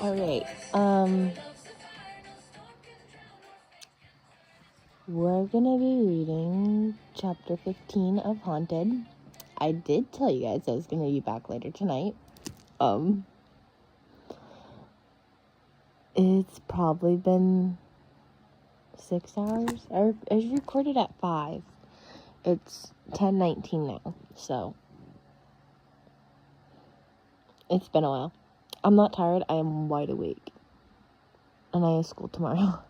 Alright, we're gonna be reading chapter 15 of Haunted. I did tell you guys I was gonna be back later tonight. It's probably been 6 hours. I recorded at 5. It's 10:19 now, so it's been a while. I'm not tired, I am wide awake. And I have school tomorrow.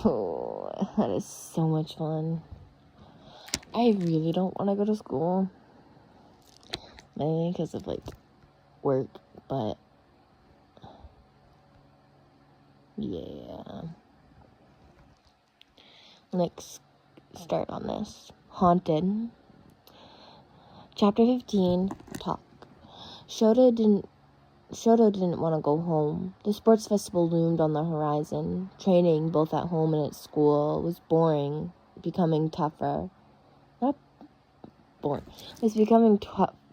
Oh, that is so much fun. I really don't want to go to school. Mainly because of, work, but yeah. Let's start on this. Haunted. Chapter 15, Talk. Shoto didn't want to go home. The sports festival loomed on the horizon. Training, both at home and at school, was boring, becoming tougher. Not boring. It was becoming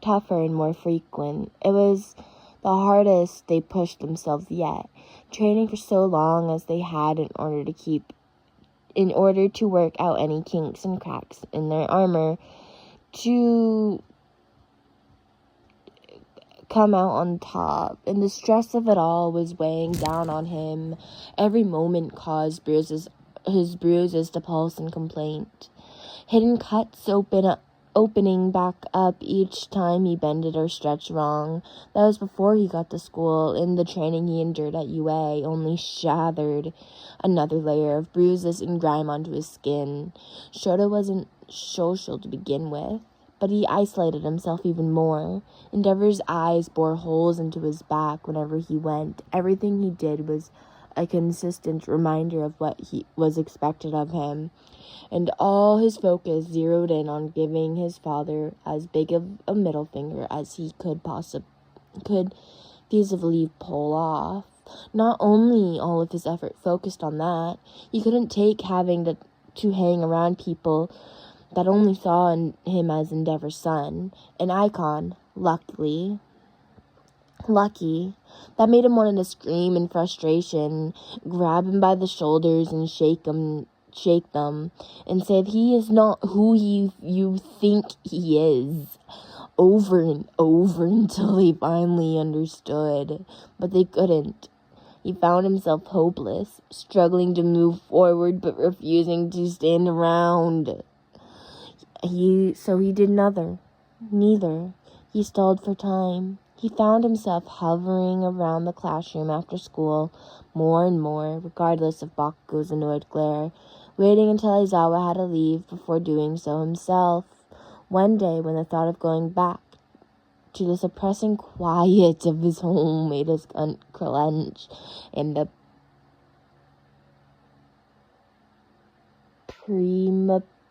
tougher and more frequent. It was the hardest they pushed themselves yet. Training for so long as they had in order to work out any kinks and cracks in their armor to come out on top, and the stress of it all was weighing down on him. Every moment caused his bruises to pulse in complaint. Hidden cuts opening back up each time he bended or stretched wrong. That was before he got to school, and the training he endured at UA only shathered another layer of bruises and grime onto his skin. Shota wasn't social to begin with, but he isolated himself even more. Endeavor's eyes bore holes into his back whenever he went. Everything he did was a consistent reminder of what was expected of him, and all his focus zeroed in on giving his father as big of a middle finger as he could feasibly pull off. Not only all of his effort focused on that, he couldn't take having to hang around people that only saw him as Endeavor's son, an icon, lucky. That made him want to scream in frustration, grab him by the shoulders and shake them, and say that he is not who you think he is, over and over until they finally understood, but they couldn't. He found himself hopeless, struggling to move forward but refusing to stand around. So he did neither. He stalled for time. He found himself hovering around the classroom after school more and more, regardless of Bakugo's annoyed glare, waiting until Aizawa had to leave before doing so himself. One day, when the thought of going back to the suppressing quiet of his home made his clench, and the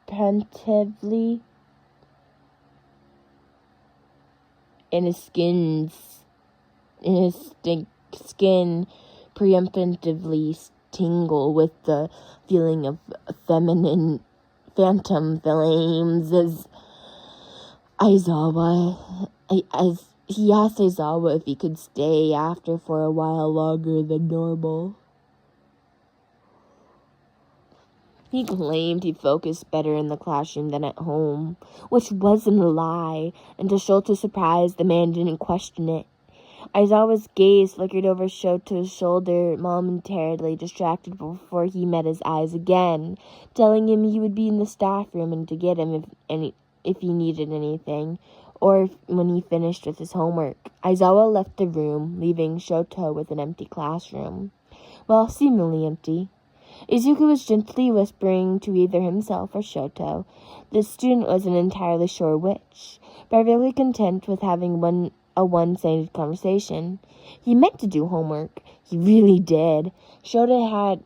preemptively in his skin preemptively tingle with the feeling of feminine phantom flames as he asked Aizawa if he could stay after for a while longer than normal. He claimed he focused better in the classroom than at home, which wasn't a lie, and to Shoto's surprise, the man didn't question it. Aizawa's gaze flickered over Shoto's shoulder, momentarily distracted before he met his eyes again, telling him he would be in the staff room and to get him if he needed anything, or when he finished with his homework. Aizawa left the room, leaving Shoto with an empty classroom. Well, seemingly empty. Izuku was gently whispering to either himself or Shoto. The student wasn't entirely sure which, perfectly content with having a one-sided conversation. He meant to do homework. He really did. Shoto had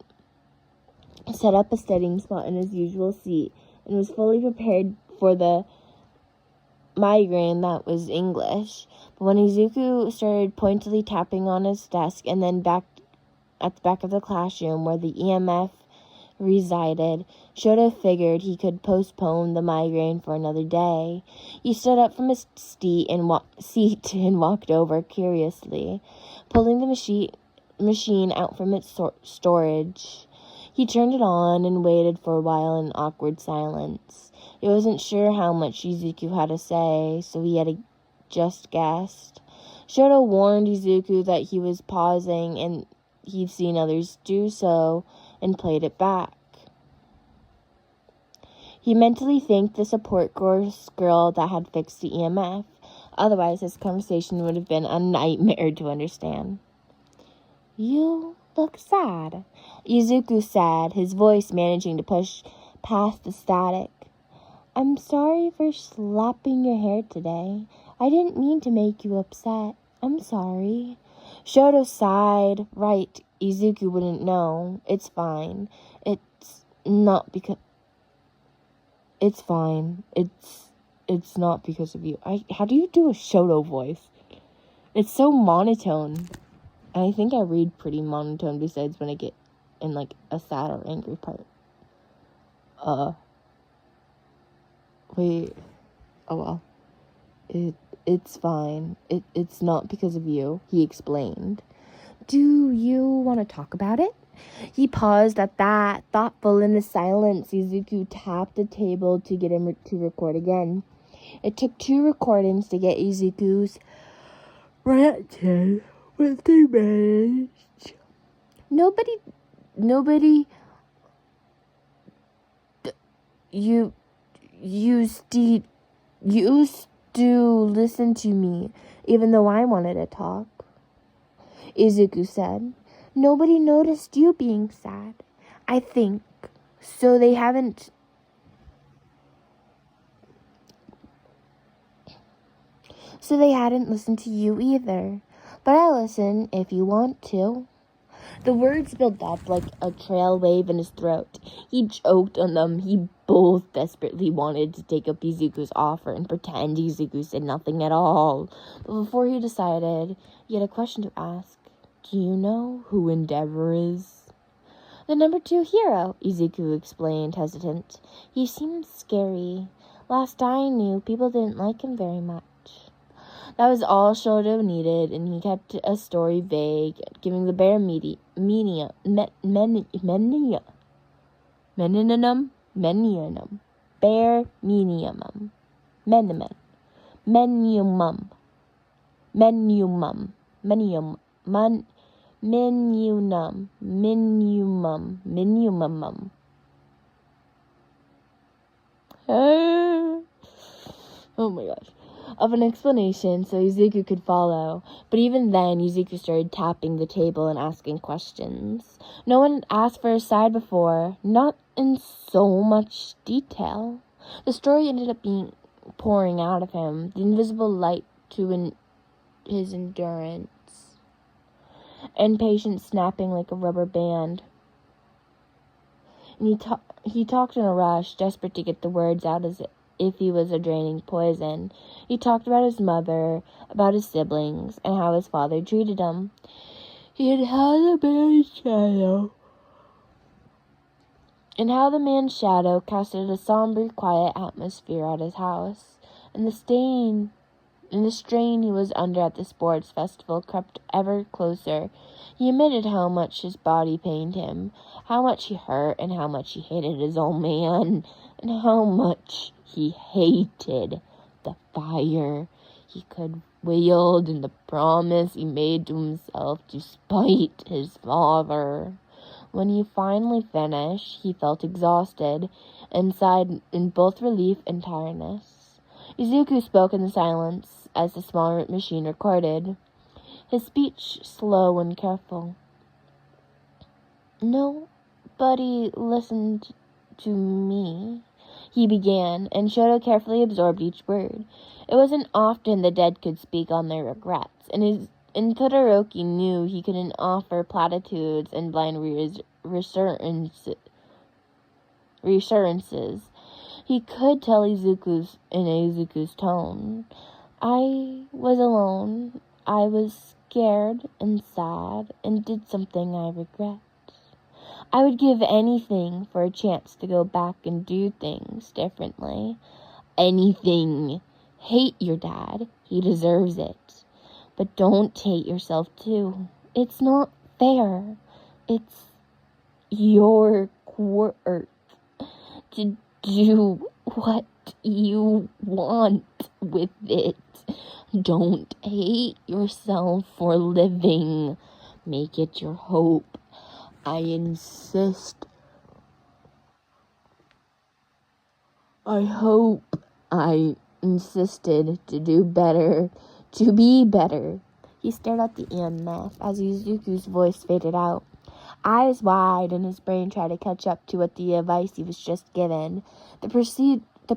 set up a studying spot in his usual seat and was fully prepared for the migraine that was English. But when Izuku started pointedly tapping on his desk and then back at the back of the classroom where the EMF resided, Shoto figured he could postpone the migraine for another day. He stood up from his seat and walked over curiously, pulling the machine out from its storage. He turned it on and waited for a while in awkward silence. He wasn't sure how much Izuku had to say, so he had just guessed. Shoto warned Izuku that he was pausing and he'd seen others do so, and played it back. He mentally thanked the support course girl that had fixed the EMF. Otherwise, his conversation would have been a nightmare to understand. "You look sad," Izuku said, his voice managing to push past the static. "I'm sorry for slapping your hair today. I didn't mean to make you upset. I'm sorry." Shoto sighed. Right, Izuku wouldn't know. It's fine. It's not because... It's fine. It's not because of you. How do you do a Shoto voice? It's so monotone. And I think I read pretty monotone besides when I get in, like, a sad or angry part. Wait. Oh, well. It's fine. It's not because of you, he explained. "Do you want to talk about it?" He paused at that, thoughtful in the silence. Izuku tapped the table to get him to record again. It took 2 recordings to get Izuku's ranting, but they managed. Nobody, you used to listen to me, even though I wanted to talk, Izuku said. "Nobody noticed you being sad, I think, so they hadn't listened to you either. But I'll listen if you want to." The words built up like a trail wave in his throat. He choked on them. He both desperately wanted to take up Izuku's offer and pretend Izuku said nothing at all. But before he decided, he had a question to ask. "Do you know who Endeavor is?" "The number 2 hero," Izuku explained, hesitant. "He seemed scary. Last I knew, people didn't like him very much." That was all Shoto needed, and he kept a story vague, giving the bare menionum, bare menionum, oh my gosh. Of an explanation so Izuku could follow, but even then Izuku started tapping the table and asking questions. No one had asked for his side before, not in so much detail. The story ended up being pouring out of him, the invisible light to his endurance, and patience snapping like a rubber band. And he talked in a rush, desperate to get the words out as if he was a draining poison. He talked about his mother, about his siblings, and how his father treated him. He had had a man's shadow, and how the man's shadow casted a somber, quiet atmosphere at his house, and the strain he was under at the sports festival crept ever closer. He admitted how much his body pained him, how much he hurt, and how much he hated his old man, and how much he hated the fire he could wield and the promise he made to himself to spite his father. When he finally finished, he felt exhausted and sighed in both relief and tiredness. Izuku spoke in the silence as the small machine recorded, his speech slow and careful. "Nobody listened to me," he began, and Shoto carefully absorbed each word. It wasn't often the dead could speak on their regrets, and Todoroki knew he couldn't offer platitudes and blind reassurances. He could tell Izuku's tone. "I was alone. I was scared and sad and did something I regret. I would give anything for a chance to go back and do things differently. Anything. Hate your dad. He deserves it. But don't hate yourself too. It's not fair. It's your quirk to do what you want with it. Don't hate yourself for living. Make it your hope. I hope I insisted to do better, to be better. He stared at the EMF as Izuku's voice faded out. Eyes wide, and his brain tried to catch up to what the advice he was just given. The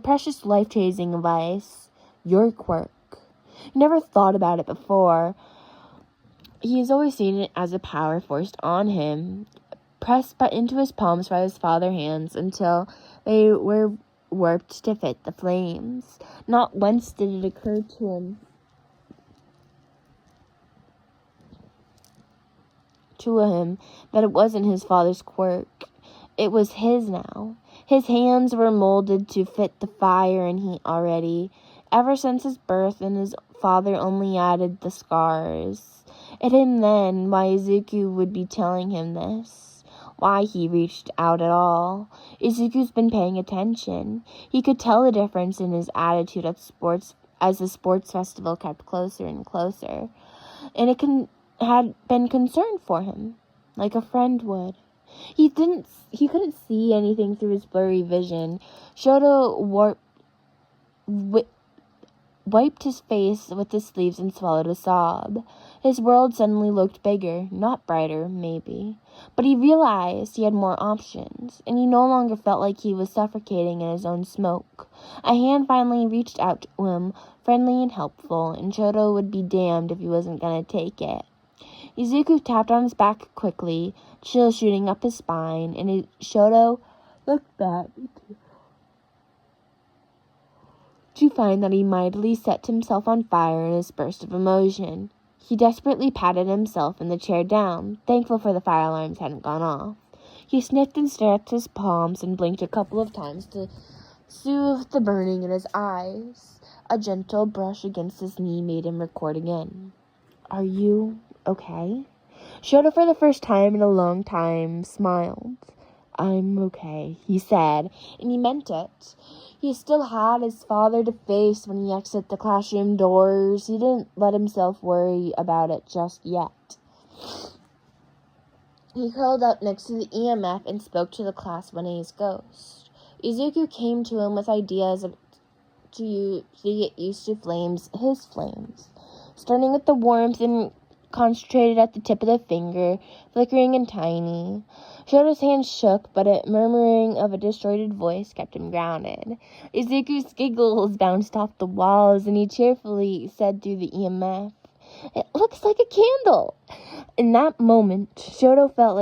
precious life-changing advice. Your quirk. He never thought about it before. He has always seen it as a power forced on him, pressed into his palms by his father's hands until they were warped to fit the flames. Not once did it occur to him that it wasn't his father's quirk. It was his now. His hands were molded to fit the fire and heat already. Ever since his birth, and his father only added the scars. It him then why Izuku would be telling him this. Why he reached out at all. Izuku's been paying attention. He could tell the difference in his attitude at sports as the sports festival kept closer and closer. And it had been concerned for him, like a friend would. He couldn't see anything through his blurry vision. Shoto wiped his face with his sleeves and swallowed a sob. His world suddenly looked bigger, not brighter, maybe. But he realized he had more options, and he no longer felt like he was suffocating in his own smoke. A hand finally reached out to him, friendly and helpful, and Shoto would be damned if he wasn't going to take it. Izuku tapped on his back quickly, chill shooting up his spine, and Shoto looked back to find that he mightily set himself on fire in his burst of emotion. He desperately patted himself and the chair down, thankful for the fire alarms hadn't gone off. He sniffed and stared at his palms and blinked a couple of times to soothe the burning in his eyes. A gentle brush against his knee made him record again. Are you okay? Shoto, for the first time in a long time, smiled. I'm okay, he said, and he meant it. He still had his father to face when he exited the classroom doors. He didn't let himself worry about it just yet. He curled up next to the EMF and spoke to the class one his ghost. Izuku came to him with ideas to get used to his flames, starting with the warmth and concentrated at the tip of the finger, flickering and tiny. Shoto's hand shook, but a murmuring of a distorted voice kept him grounded. Izuku's giggles bounced off the walls, and he cheerfully said through the EMF, "It looks like a candle." In that moment, Shoto felt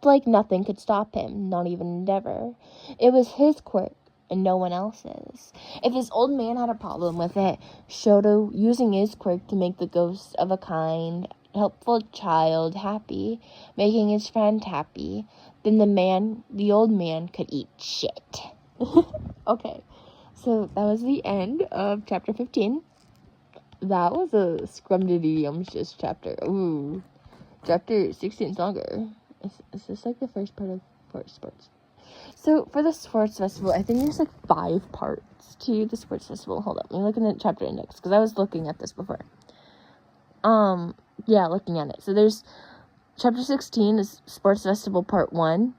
like nothing could stop him, not even Endeavor. It was his quirk, and no one else's. If his old man had a problem with it, Shoto using his quirk to make the ghost of a kind, helpful child happy, making his friend happy, then the old man could eat shit. Okay, so that was the end of chapter 15. That was a scrumdiddlyumptious chapter. Ooh, chapter 16 is longer. Is this like the first part of sports? So, for the sports festival, I think there's like 5 parts to the sports festival. Hold up, let me look in the chapter index, because I was looking at this before. Yeah, looking at it. So, there's chapter 16 is Sports Festival Part 1,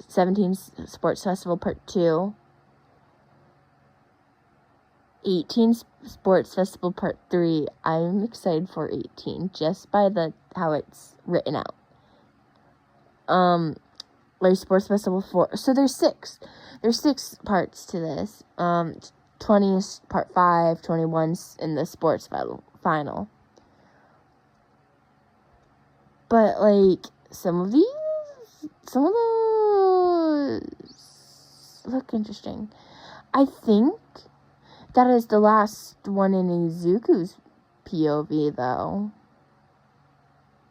17 Sports Festival Part 2, 18 Sports Festival Part 3. I'm excited for 18, just by how it's written out. There's Sports Festival 4. So there's 6. There's 6 parts to this. 20 is part 5, 21's in the sports final. But, like, some of those look interesting. I think that is the last one in Izuku's POV, though.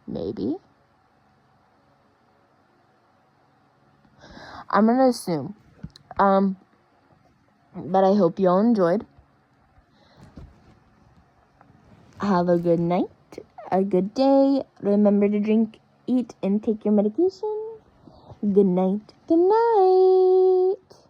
Maybe. I'm going to assume. But I hope you all enjoyed. Have a good night, a good day. Remember to drink, eat, and take your medication. Good night. Good night.